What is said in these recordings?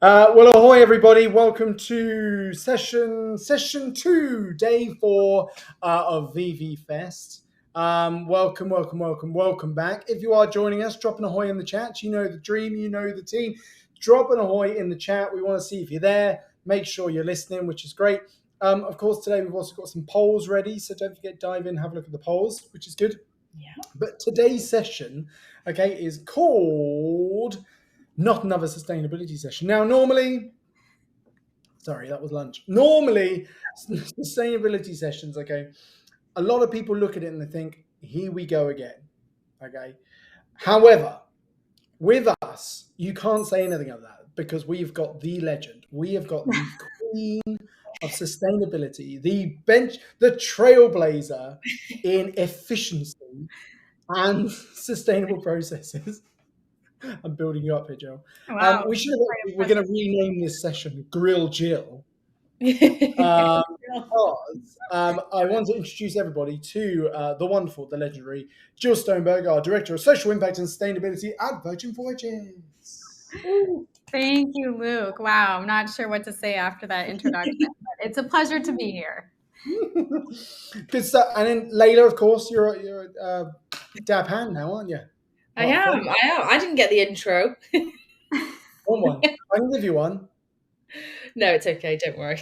Well, ahoy, everybody! Welcome to session 2, day 4 of VV Fest. Welcome back. If you are joining us, drop an ahoy in the chat. You know the dream, you know the team. Drop an ahoy in the chat. We want to see if you're there. Make sure you're listening, which is great. Of course, today we've also got some polls ready, so don't forget, dive in, have a look at the polls, which is good. Yeah. But today's session, is called Not Another Sustainability Session. Now, normally, sorry, that was lunch. Normally, sustainability sessions, a lot of people look at it and they think, here we go again, However, with us, you can't say anything of that because we've got the legend. We have got the queen of sustainability, the trailblazer in efficiency and sustainble processes. I'm building you up here, Jill. Wow. We're going to rename this session Grill Jill. Because I want to introduce everybody to the wonderful, the legendary Jill Stoneberg, our Director of Social Impact and Sustainability at Virgin Voyages. Thank you, Luke. Wow, I'm not sure what to say after that introduction, but it's a pleasure to be here. Good stuff. And then Layla, of course, you're a dab hand now, aren't you? I am. I didn't get the intro. One. I can give you one. No, it's okay. Don't worry.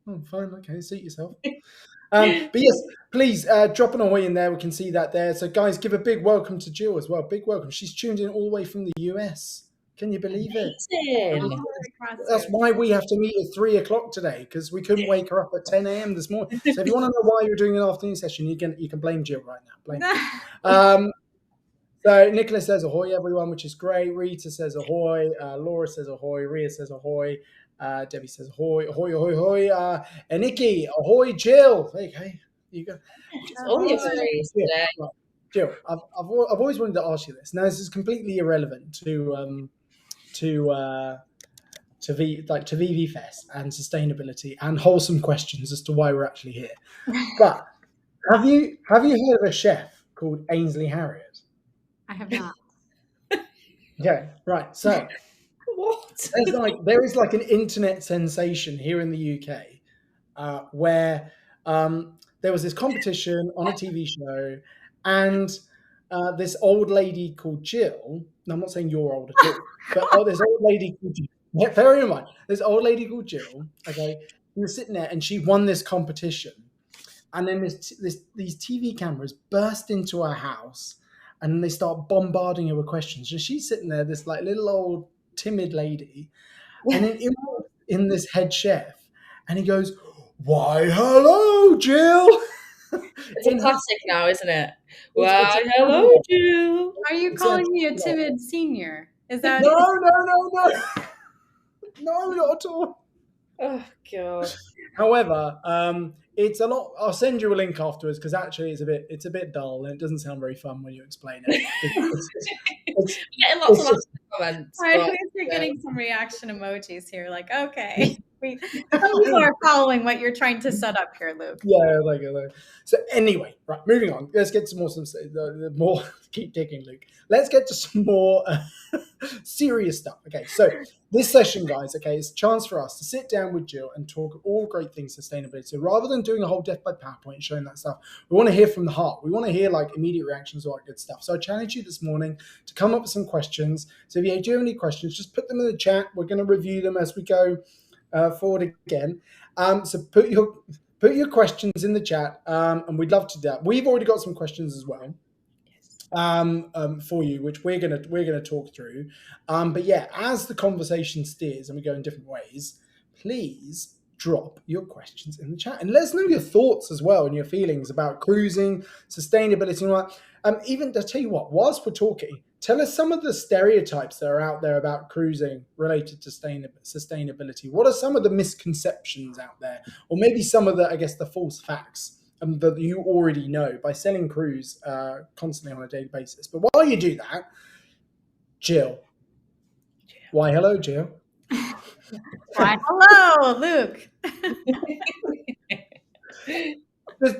Oh, fine. Okay, seat yourself. But yes, please drop an ahoy in there. We can see that there. So, guys, give a big welcome to Jill as well. Big welcome. She's tuned in all the way from the US. Can you believe it? That's why we have to meet at 3 o'clock today, because we couldn't wake her up at 10 a.m. this morning. So if you want to know why you're doing an afternoon session, you can blame Jill right now. Blame her. So Nicholas says ahoy, everyone, which is great. Rita says ahoy. Laura says ahoy. Ria says ahoy. Debbie says ahoy. Ahoy, ahoy, ahoy. And Nikki, ahoy, Jill. Hey, you go. Jill, I've always wanted to ask you this. Now, this is completely irrelevant to VV Fest and sustainability and wholesome questions as to why we're actually here. But have you heard of a chef called Ainsley Harriott? I have not. Okay, right. So what? There is an internet sensation here in the UK where there was this competition on a TV show, and this old lady called Jill. No, I'm not saying you're old at all, but this old lady called Jill. Yeah, bear in mind, this old lady called Jill. Okay, she was sitting there and she won this competition, and then these TV cameras burst into her house, and they start bombarding her with questions. And she's sitting there, this little old timid lady, and then in this head chef, and he goes, "Why, hello, Jill." It's a classic now, isn't it? Why, hello, Jill. Are you calling me a timid senior? Is that No, not at all. Oh God. However, it's a lot. I'll send you a link afterwards, because actually it's a bit dull and it doesn't sound very fun when you explain it. Getting lots of comments. At least you're getting some reaction emojis here. Okay, people are following what you're trying to set up here, Luke. Yeah, so anyway, right, moving on. Let's get to more. Keep digging, Luke. Let's get to some more serious stuff. Okay, so this session, guys, is a chance for us to sit down with Jill and talk all great things sustainability. Rather than doing a whole death by PowerPoint and showing that stuff, we want to hear from the heart. We want to hear immediate reactions, all that good stuff. So I challenge you this morning to come up with some questions. So if you do have any questions, just put them in the chat. We're going to review them as we go forward again. So put your questions in the chat, and we'd love to do that. We've already got some questions as well for you, which we're gonna talk through. But yeah, as the conversation steers and we go in different ways, please drop your questions in the chat and let us know your thoughts as well and your feelings about cruising, sustainability, and all that. Even to tell you what, whilst we're talking, tell us some of the stereotypes that are out there about cruising related to sustainability. What are some of the misconceptions out there, or maybe some of the false facts that you already know by selling cruise constantly on a daily basis? But while you do that, Jill. Why, hello, Jill. Why, hello, Luke. Just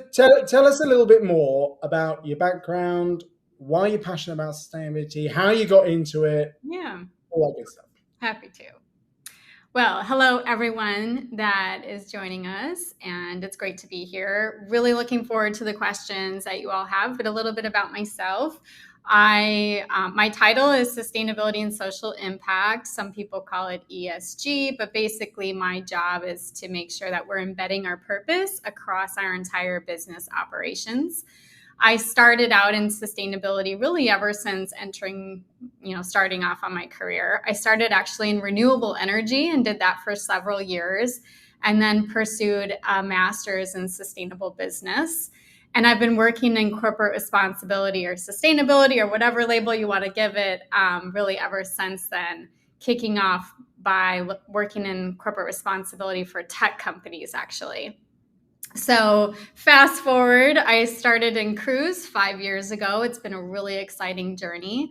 tell us a little bit more about your background, why you're passionate about sustainability, how you got into it. Yeah. All that good stuff. Happy to. Well, hello everyone that is joining us, and it's great to be here. Really looking forward to the questions that you all have, but a little bit about myself. My title is Sustainability and Social Impact. Some people call it ESG, but basically my job is to make sure that we're embedding our purpose across our entire business operations. I started out in sustainability really ever since starting off on my career. I started actually in renewable energy and did that for several years, and then pursued a master's in sustainable business. And I've been working in corporate responsibility or sustainability or whatever label you want to give it, really ever since then, kicking off by working in corporate responsibility for tech companies, actually. So fast forward, I started in cruise 5 years ago. It's been a really exciting journey.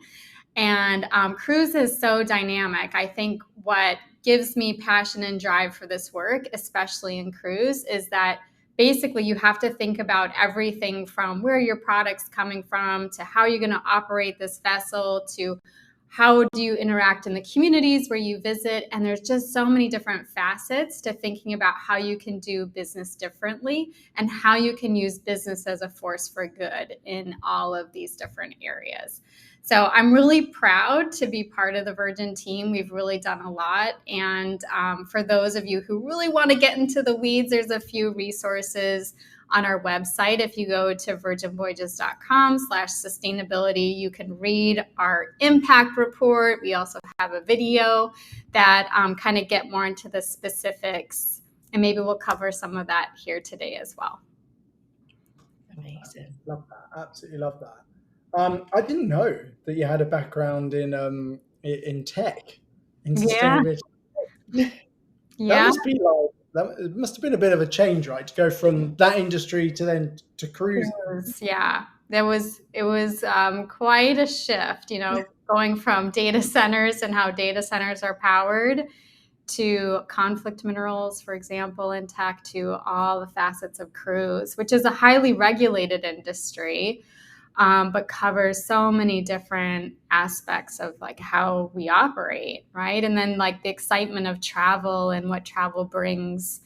And cruise is so dynamic. I think what gives me passion and drive for this work, especially in cruise, is that basically you have to think about everything from where your product's coming from to how you're going to operate this vessel to how do you interact in the communities where you visit? And there's just so many different facets to thinking about how you can do business differently and how you can use business as a force for good in all of these different areas. So I'm really proud to be part of the Virgin team. We've really done a lot. And for those of you who really want to get into the weeds, there's a few resources on our website. If you go to virginvoyages.com/sustainability, you can read our impact report. We also have a video that kind of get more into the specifics, and maybe we'll cover some of that here today as well. Amazing. Love that. Absolutely love that. I didn't know that you had a background in tech, in sustainability. Yeah. It must have been a bit of a change, right? To go from that industry to cruising. Yeah, it was quite a shift, going from data centers and how data centers are powered to conflict minerals, for example, in tech, to all the facets of cruise, which is a highly regulated industry, but covers so many different aspects of like how we operate, right? And then like the excitement of travel and what travel brings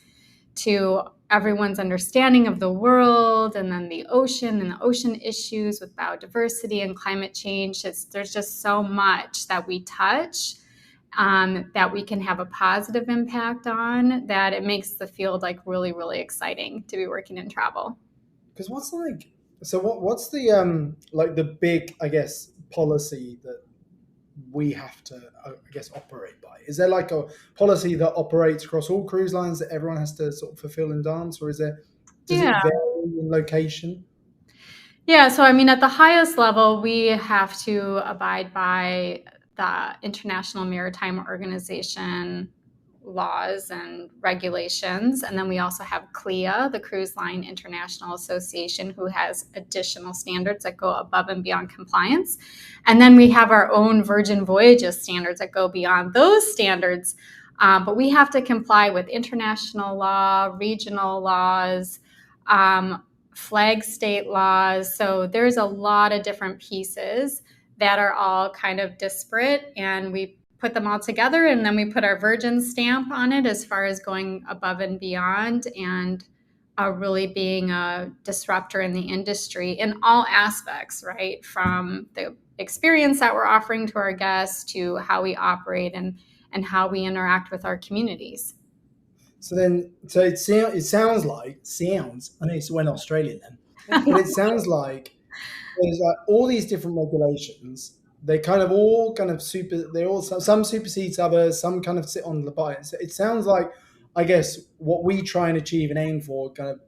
to everyone's understanding of the world, and then the ocean and the ocean issues with biodiversity and climate change. There's just so much that we touch that we can have a positive impact on, that it makes the field like really, really exciting to be working in travel. Because what's the like the big, I guess, policy that we have to, I guess, operate by? Is there like a policy that operates across all cruise lines that everyone has to sort of fulfill and dance, or does it vary in location? Yeah, so I mean, at the highest level, we have to abide by the International Maritime Organization laws and regulations. And then we also have CLIA, the Cruise Line International Association, who has additional standards that go above and beyond compliance. And then we have our own Virgin Voyages standards that go beyond those standards. But we have to comply with international law, regional laws, flag state laws. So there's a lot of different pieces that are all kind of disparate, and we put them all together, and then we put our Virgin stamp on it as far as going above and beyond and really being a disruptor in the industry in all aspects, right? From the experience that we're offering to our guests to how we operate and how we interact with our communities. So it sounds like, I know you went Australian then, but it sounds like there's like all these different regulations. They kind of all some supersede others, some kind of sit on the bite. So it sounds like, I guess, what we try and achieve and aim for kind of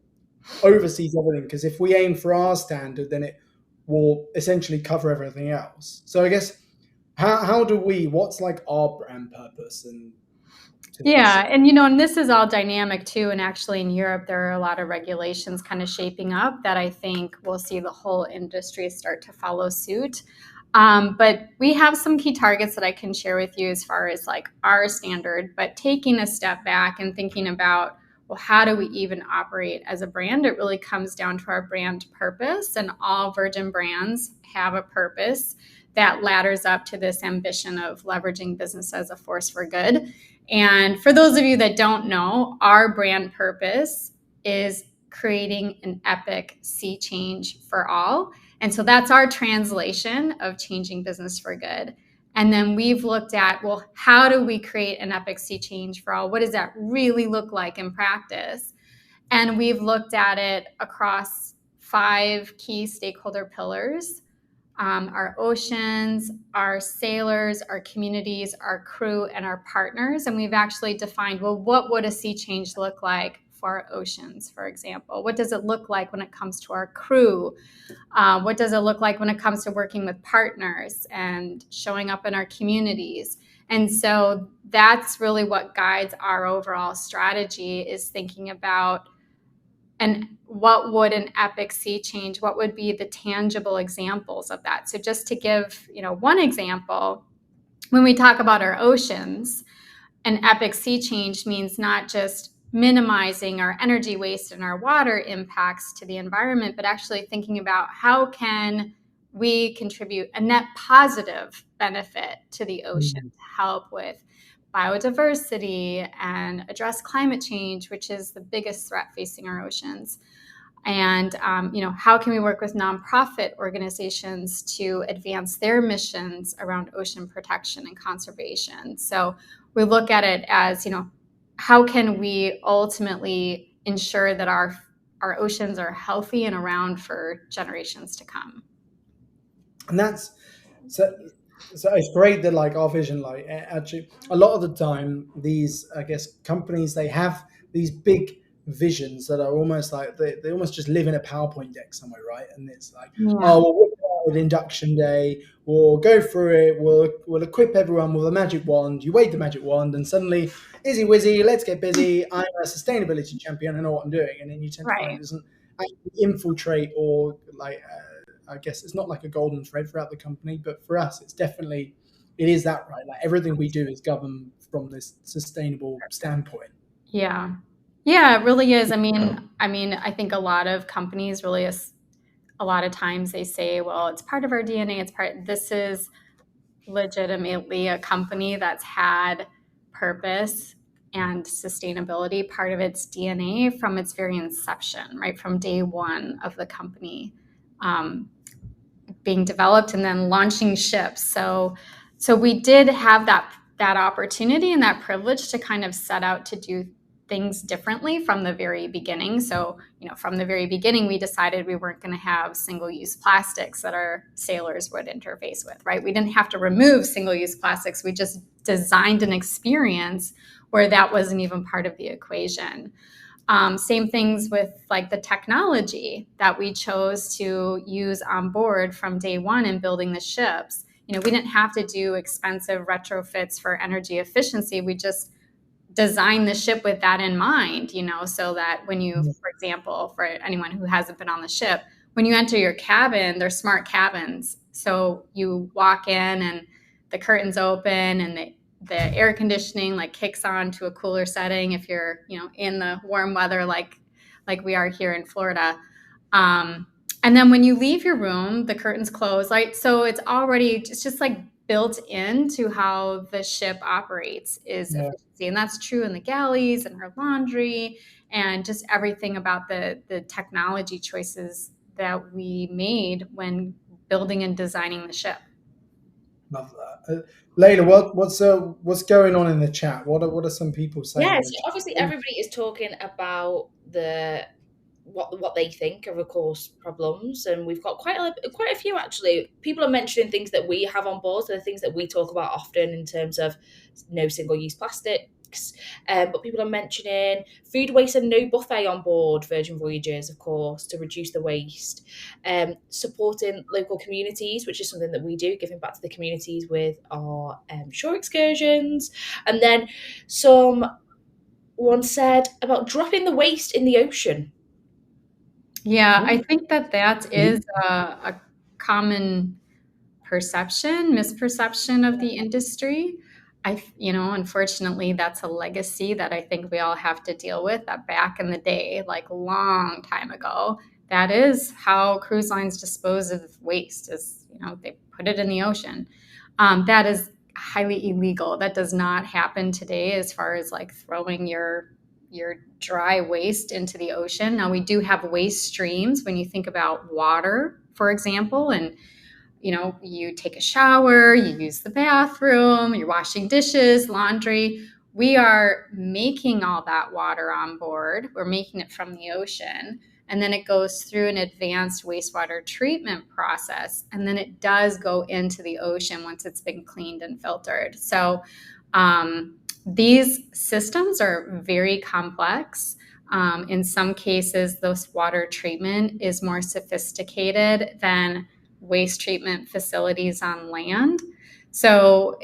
oversees everything, because if we aim for our standard, then it will essentially cover everything else. So I guess, what's like our brand purpose? And and this is all dynamic too. And actually in Europe, there are a lot of regulations kind of shaping up that I think we'll see the whole industry start to follow suit. But we have some key targets that I can share with you as far as like our standard, but taking a step back and thinking about, well, how do we even operate as a brand? It really comes down to our brand purpose, and all Virgin brands have a purpose that ladders up to this ambition of leveraging business as a force for good. And for those of you that don't know, our brand purpose is creating an epic sea change for all. And so that's our translation of changing business for good. And then we've looked at, well, how do we create an epic sea change for all? What does that really look like in practice? And we've looked at it across 5 key stakeholder pillars: our oceans, our sailors, our communities, our crew, and our partners. And we've actually defined, well, what would a sea change look like for our oceans, for example? What does it look like when it comes to our crew? What does it look like when it comes to working with partners and showing up in our communities? And so that's really what guides our overall strategy, is thinking about, and what would an epic sea change, what would be the tangible examples of that? So just to give, one example, when we talk about our oceans, an epic sea change means not just minimizing our energy waste and our water impacts to the environment, but actually thinking about how can we contribute a net positive benefit to the ocean to help with biodiversity and address climate change, which is the biggest threat facing our oceans. And, how can we work with nonprofit organizations to advance their missions around ocean protection and conservation? So we look at it as, how can we ultimately ensure that our oceans are healthy and around for generations to come? And that's so it's great that like our vision, like actually a lot of the time these, I guess, companies, they have these big visions that are almost like they almost just live in a PowerPoint deck somewhere, right? And it's like, oh, well, we'll start with induction day, we'll go through it, we'll equip everyone with a magic wand, you wave the magic wand and suddenly izzy wizzy, let's get busy, I'm a sustainability champion, I know what I'm doing. And then you tend to find it doesn't actually infiltrate, or like I guess it's not like a golden thread throughout the company, but for us, it is that, right? Like everything we do is governed from this sustainable standpoint. Yeah. Yeah, it really is. I mean, I think a lot of companies really, a lot of times they say, well, it's part of our DNA. This is legitimately a company that's had purpose and sustainability part of its DNA from its very inception, right? From day one of the company being developed and then launching ships. So we did have that opportunity and that privilege to kind of set out to do things differently from the very beginning. So, from the very beginning, we decided we weren't going to have single-use plastics that our sailors would interface with, right? We didn't have to remove single-use plastics. We just designed an experience where that wasn't even part of the equation. Same things with like the technology that we chose to use on board from day one in building the ships. We didn't have to do expensive retrofits for energy efficiency. We just designed the ship with that in mind, so that when you, for example, for anyone who hasn't been on the ship, when you enter your cabin, they're smart cabins. So you walk in and the curtains open and the air conditioning like kicks on to a cooler setting if you're, in the warm weather like we are here in Florida. And then when you leave your room, the curtains close, right? So it's just like built into how the ship operates is efficiency. And that's true in the galleys and her laundry and just everything about the technology choices that we made when building and designing the ship. Love that. Layla, what's going on in the chat? What are some people saying? Yes, obviously everybody is talking about what they think are, of course, problems, and we've got quite a few actually. People are mentioning things that we have on board, so the things that we talk about often in terms of no single-use plastics. But people are mentioning food waste and no buffet on board Virgin Voyages, of course, to reduce the waste. Supporting local communities, which is something that we do, giving back to the communities with our shore excursions. And then someone said about dropping the waste in the ocean. Yeah, I think that is a common misperception of the industry. Unfortunately, that's a legacy that I think we all have to deal with. That back in the day, like long time ago, that is how cruise lines dispose of waste. Is they put it in the ocean. That is highly illegal. That does not happen today as far as like throwing your dry waste into the ocean. Now we do have waste streams when you think about water, for example, and you take a shower, you use the bathroom, you're washing dishes, laundry. We are making all that water on board. We're making it from the ocean. And then it goes through an advanced wastewater treatment process. And then it does go into the ocean once it's been cleaned and filtered. So these systems are very complex. In some cases, this water treatment is more sophisticated than waste treatment facilities on land. So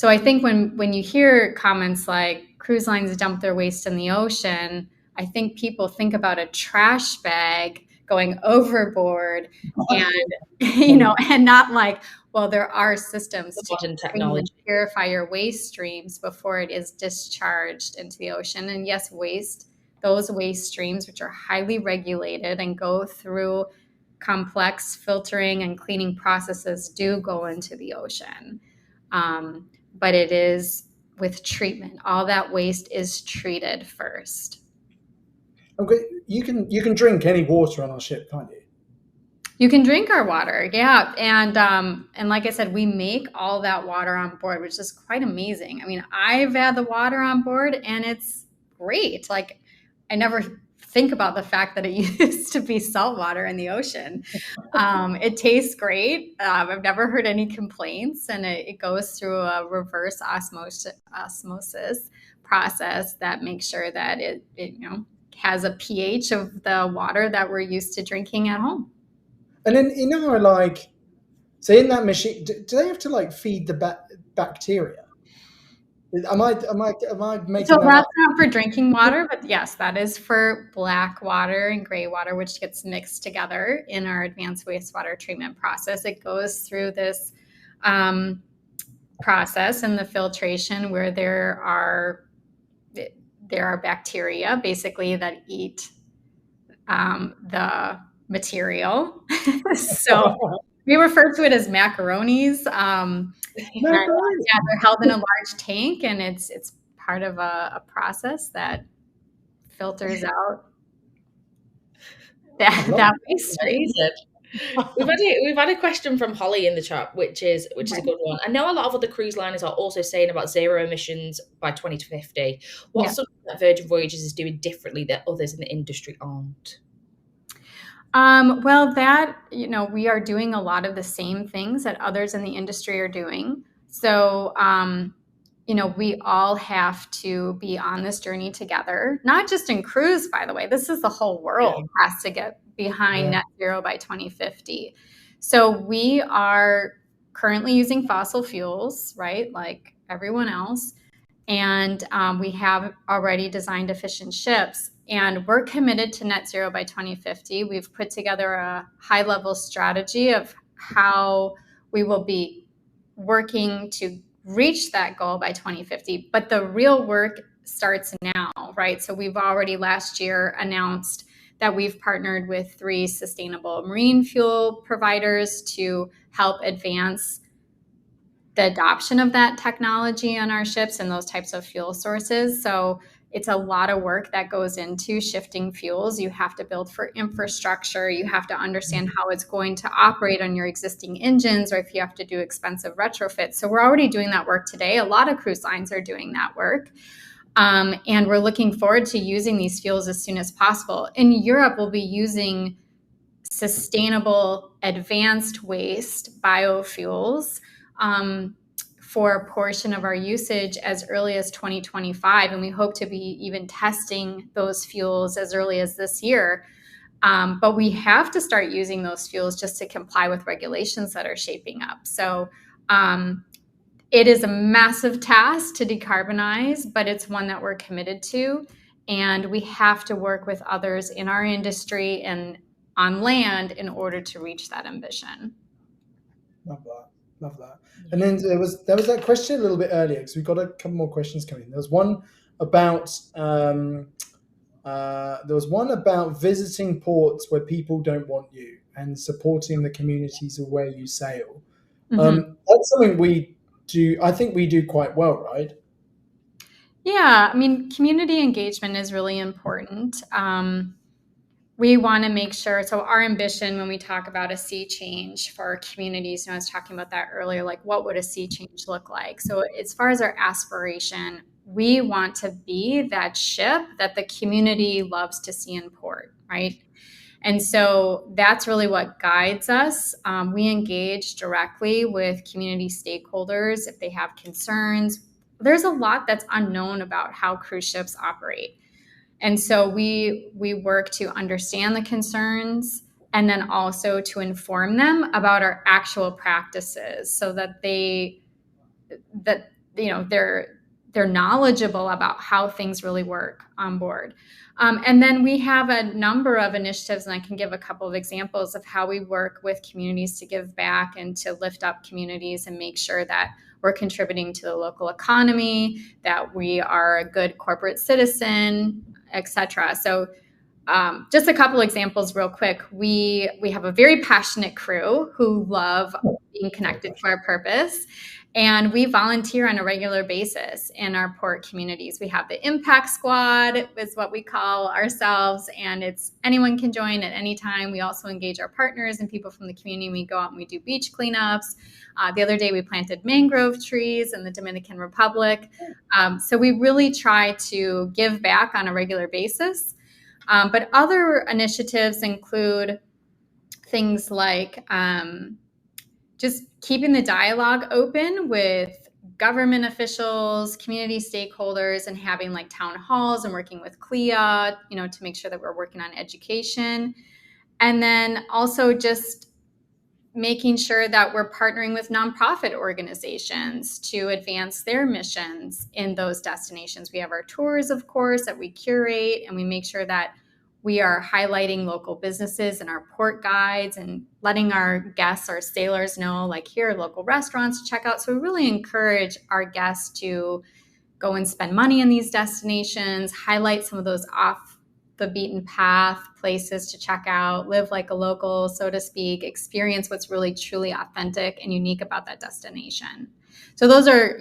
I think when you hear comments like cruise lines dump their waste in the ocean, I think people think about a trash bag going overboard and, and not like, well, there are systems modern technology to purify your waste streams before it is discharged into the ocean. And yes, those waste streams, which are highly regulated and go through complex filtering and cleaning processes, do go into the ocean. But it is with treatment. All that waste is treated first. Okay, you can drink any water on our ship, can't you? You can drink our water, yeah. And like I said, we make all that water on board, which is quite amazing. I mean, I've had the water on board and it's great. Like, I never think about the fact that it used to be salt water in the ocean. It tastes great. I've never heard any complaints, and it goes through a reverse osmosis process that makes sure that it has a pH of the water that we're used to drinking at home. And then so in that machine, do they have to feed the bacteria? Am I making so that that's up? not for drinking water, but yes, that is for black water and gray water, which gets mixed together in our advanced wastewater treatment process. It goes through this process in the filtration where there are bacteria basically that eat the material. So we refer to it as macaronis. They're held in a large tank, and it's part of a process that filters out that waste stream. We've had a question from Holly in the chat, which is a good one. I know a lot of other cruise liners are also saying about zero emissions by 2050. What's something that Virgin Voyages is doing differently that others in the industry aren't? Well, we are doing a lot of the same things that others in the industry are doing. So, we all have to be on this journey together, not just in cruise, by the way. This is the whole world has to get behind net zero by 2050. So we are currently using fossil fuels, right? Like everyone else. And we have already designed efficient ships. And we're committed to net zero by 2050. We've put together a high-level strategy of how we will be working to reach that goal by 2050. But the real work starts now, right? So we've already last year announced that we've partnered with 3 sustainable marine fuel providers to help advance the adoption of that technology on our ships and those types of fuel sources. So it's a lot of work that goes into shifting fuels. You have to build for infrastructure. You have to understand how it's going to operate on your existing engines, or if you have to do expensive retrofits. So we're already doing that work today. A lot of cruise lines are doing that work. And we're looking forward to using these fuels as soon as possible. In Europe, we'll be using sustainable advanced waste biofuels for a portion of our usage as early as 2025. And we hope to be even testing those fuels as early as this year. But we have to start using those fuels just to comply with regulations that are shaping up. So it is a massive task to decarbonize, but it's one that we're committed to. And we have to work with others in our industry and on land in order to reach that ambition. Love that. And then there was that question a little bit earlier, because we've got a couple more questions coming. There was one about visiting ports where people don't want you and supporting the communities of where you sail. That's something we do. I think we do quite well, right? Yeah, I mean, community engagement is really important. We want to make sure, so our ambition when we talk about a sea change for our communities, I was talking about that earlier, like what would a sea change look like? So as far as our aspiration, we want to be that ship that the community loves to see in port, right? And so that's really what guides us. We engage directly with community stakeholders if they have concerns. There's a lot that's unknown about how cruise ships operate. And so we work to understand the concerns and then also to inform them about our actual practices so that they're knowledgeable about how things really work on board. And then we have a number of initiatives, and I can give a couple of examples of how we work with communities to give back and to lift up communities and make sure that we're contributing to the local economy, that we are a good corporate citizen, etc. So just a couple examples real quick. We have a very passionate crew who love being connected to our purpose. And we volunteer on a regular basis in our port communities. We have the Impact Squad, is what we call ourselves, and it's anyone can join at any time. We also engage our partners and people from the community. We go out and we do beach cleanups. The other day we planted mangrove trees in the Dominican Republic. So we really try to give back on a regular basis. But other initiatives include things like just keeping the dialogue open with government officials, community stakeholders, and having like town halls and working with CLIA, to make sure that we're working on education. And then also just making sure that we're partnering with nonprofit organizations to advance their missions in those destinations. We have our tours, of course, that we curate, and we make sure that we are highlighting local businesses in our port guides and letting our guests, our sailors know, like, here are local restaurants to check out. So we really encourage our guests to go and spend money in these destinations, highlight some of those off the beaten path places to check out, live like a local, so to speak, experience what's really truly authentic and unique about that destination. So those are,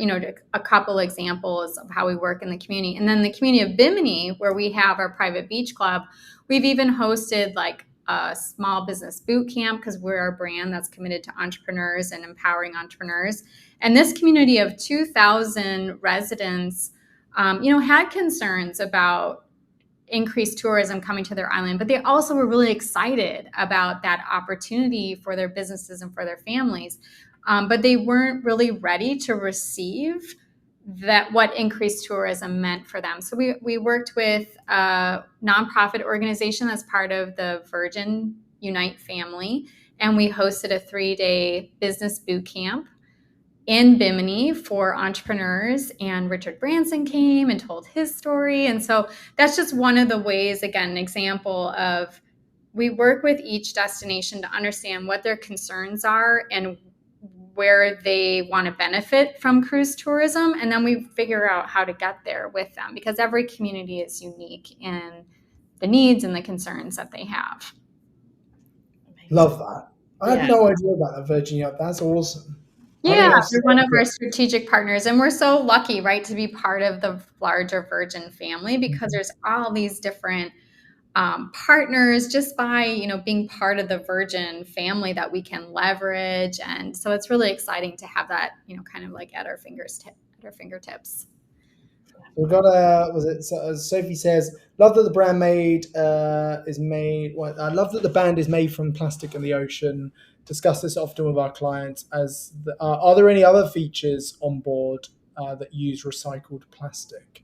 a couple examples of how we work in the community. And then the community of Bimini, where we have our private beach club, we've even hosted like a small business boot camp because we're a brand that's committed to entrepreneurs and empowering entrepreneurs. And this community of 2,000 residents, had concerns about increased tourism coming to their island, but they also were really excited about that opportunity for their businesses and for their families. But they weren't really ready to receive that what increased tourism meant for them. So we worked with a nonprofit organization that's part of the Virgin Unite family, and we hosted a 3-day business boot camp in Bimini for entrepreneurs, and Richard Branson came and told his story. And so that's just one of the ways, again, an example of we work with each destination to understand what their concerns are and where they want to benefit from cruise tourism. And then we figure out how to get there with them, because every community is unique in the needs and the concerns that they have. Love that. I had no idea about that, Virginia. That's awesome. Yeah, they're one of our strategic partners. And we're so lucky, right, to be part of the larger Virgin family, because there's all these different partners just by, being part of the Virgin family that we can leverage. And so it's really exciting to have that, kind of like at our fingertips. We've got Sophie says, love that the brand I love that the band is made from plastic in the ocean. Discuss this often with our clients. Are there any other features on board that use recycled plastic?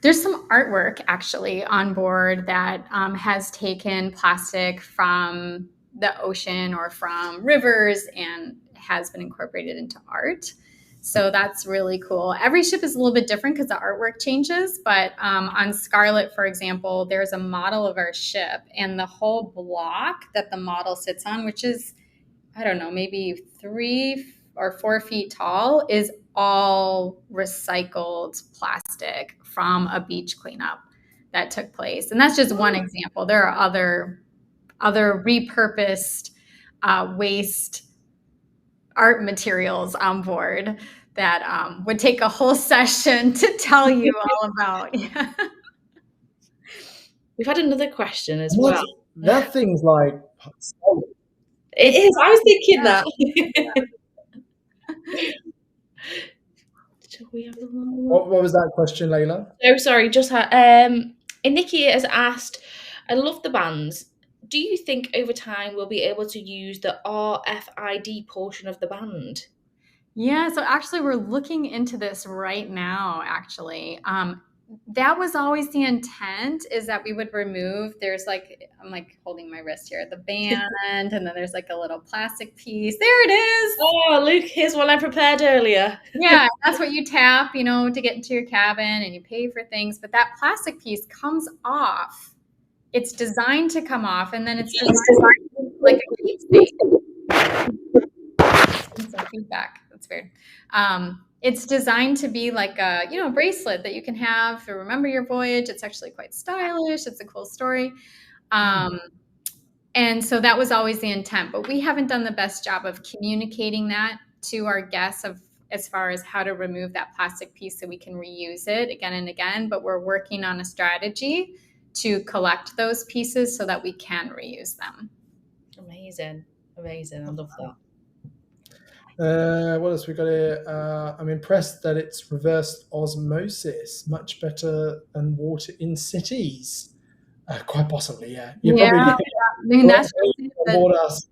There's some artwork actually on board that has taken plastic from the ocean or from rivers and has been incorporated into art. So that's really cool. Every ship is a little bit different because the artwork changes. But on Scarlet, for example, there's a model of our ship, and the whole block that the model sits on, which is, I don't know, maybe 3 or 4 feet tall, is all recycled plastic from a beach cleanup that took place. And that's just one example. There are other repurposed waste art materials on board that would take a whole session to tell you all about. We've had another question as And well. that thing's like solid. It is. I was thinking that. What was that question, Layla? So sorry, just Nikki has asked, I love the bands. Do you think over time we'll be able to use the RFID portion of the band? Yeah, so actually we're looking into this right now, actually. That was always the intent, is that we would remove, there's like, I'm like holding my wrist here, the band, and then there's like a little plastic piece. There it is. Oh, Luke, here's one I prepared earlier. Yeah, that's what you tap, to get into your cabin, and you pay for things. But that plastic piece comes off. It's designed to come off, and then it's designed like a keepsake. Some feedback. That's weird. It's designed to be like a, bracelet that you can have to remember your voyage. It's actually quite stylish. It's a cool story. And so that was always the intent, but we haven't done the best job of communicating that to our guests as far as how to remove that plastic piece so we can reuse it again and again. But we're working on a strategy to collect those pieces so that we can reuse them. Amazing. I love that. What else we got here? I'm impressed that it's reverse osmosis, much better than water in cities. Quite possibly, yeah. I mean, that's us.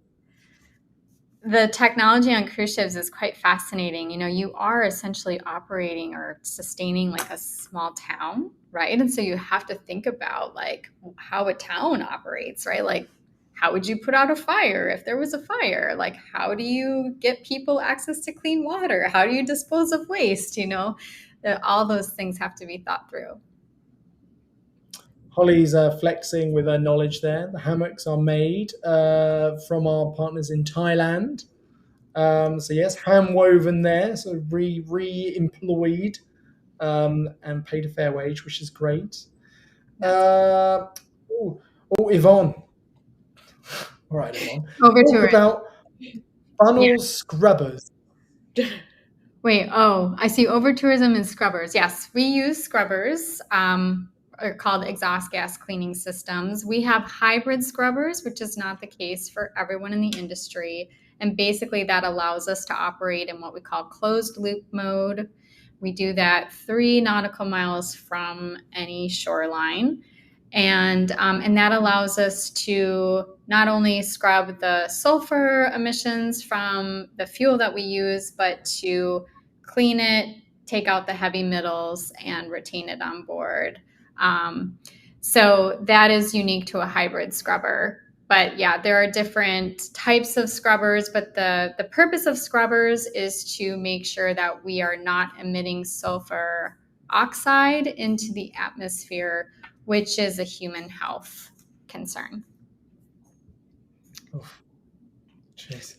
The technology on cruise ships is quite fascinating. You are essentially operating or sustaining like a small town, right? And so you have to think about like how a town operates, right? Like, how would you put out a fire if there was a fire? Like, how do you get people access to clean water? How do you dispose of waste? All those things have to be thought through. Holly's flexing with her knowledge there. The hammocks are made from our partners in Thailand. So yes, hand woven there, so re-employed and paid a fair wage, which is great. Yvonne. All right, Yvonne. Talk about funnel scrubbers. Wait, I see over-tourism and scrubbers. Yes, we use scrubbers. Are called exhaust gas cleaning systems. We have hybrid scrubbers, which is not the case for everyone in the industry. And basically that allows us to operate in what we call closed loop mode. We do that 3 nautical miles from any shoreline. And that allows us to not only scrub the sulfur emissions from the fuel that we use, but to clean it, take out the heavy metals, and retain it on board. So that is unique to a hybrid scrubber. But yeah, there are different types of scrubbers, but the purpose of scrubbers is to make sure that we are not emitting sulfur oxide into the atmosphere, which is a human health concern. Oh, jeez.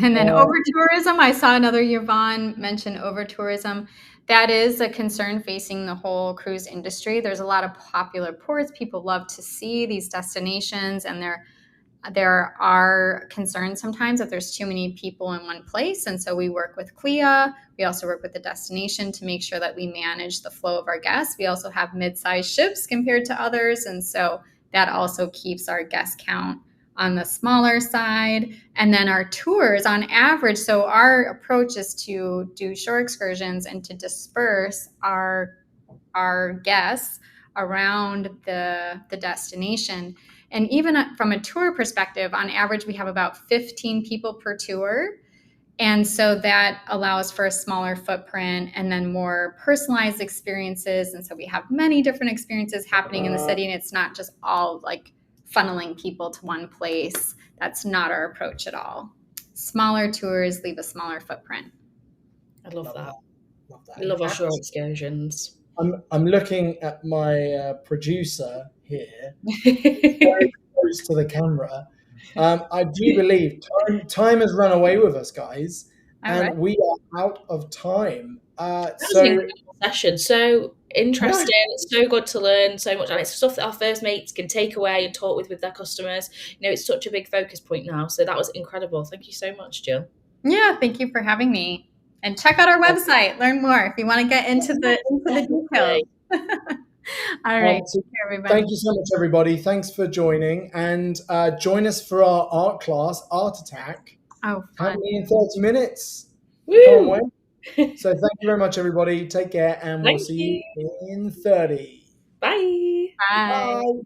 And then over-tourism, I saw another Yvonne mention over-tourism. That is a concern facing the whole cruise industry. There's a lot of popular ports. People love to see these destinations, and there are concerns sometimes that there's too many people in one place. And so we work with CLIA. We also work with the destination to make sure that we manage the flow of our guests. We also have mid-sized ships compared to others. And so that also keeps our guest count on the smaller side. And then our tours on average, so our approach is to do shore excursions and to disperse our guests around the destination. And even from a tour perspective, on average, we have about 15 people per tour. And so that allows for a smaller footprint and then more personalized experiences. And so we have many different experiences happening in the city, and it's not just all like funneling people to one place. That's not our approach at all. Smaller tours leave a smaller footprint. I love that. We love our shore excursions. I'm looking at my producer here, very close to the camera. I do believe time has run away with us, guys, and we are out of time. That was an incredible session. So interesting. It's so good to learn so much, and it's stuff that our first mates can take away and talk with their customers. It's such a big focus point now. So that was incredible. Thank you so much, Jill. Yeah, thank you for having me. And check out our website. Learn more if you want to get into the details. All right. So Everybody. thank you so much, everybody. Thanks for joining. And join us for our art class, Art Attack. Oh, fun. Happening in 30 minutes. Woo! Can't wait. So thank you very much, everybody. Take care, and we'll Thank see you in 30. Bye. Bye. Bye.